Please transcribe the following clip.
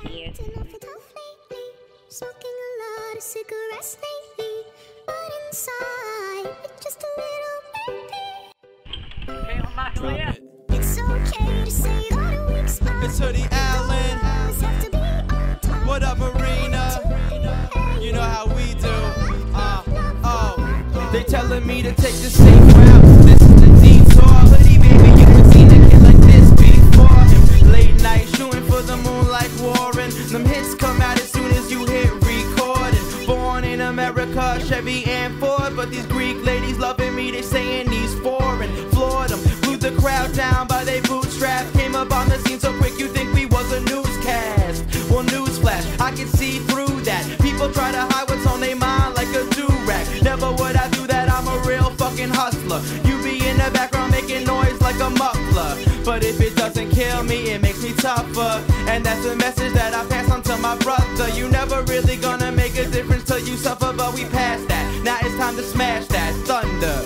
here. Smoking a lot of cigarettes lately, but inside it's just a little baby. Okay, on my way. It's okay to say that a weak smile. It's Hoodie Allen. What up, Arena? You know how we do. They telling me to take the safe route. This is the detour. Hoodie, baby, you haven't seen a kid like this before. Late night shooting for the moon like Warren. Them hits come out as soon as you hit recording. Born in America, Chevy and Ford, but these Greek ladies loving me. They saying he's foreign. Floored them, glued the crowd down by they bootstraps. Came up on the scene so quick you think we was a newscast. Well, newsflash, I can see through that. People try to hide what's on their mind like a do-rag. Never would I do that, I'm a real fucking hustler. You be in the background making noise like a muffler, but if it doesn't kill me, it makes me tougher. And that's a message that I pass on to my brother. You never really gonna make a difference till you suffer, but we passed that. Now it's time to smash that thunder.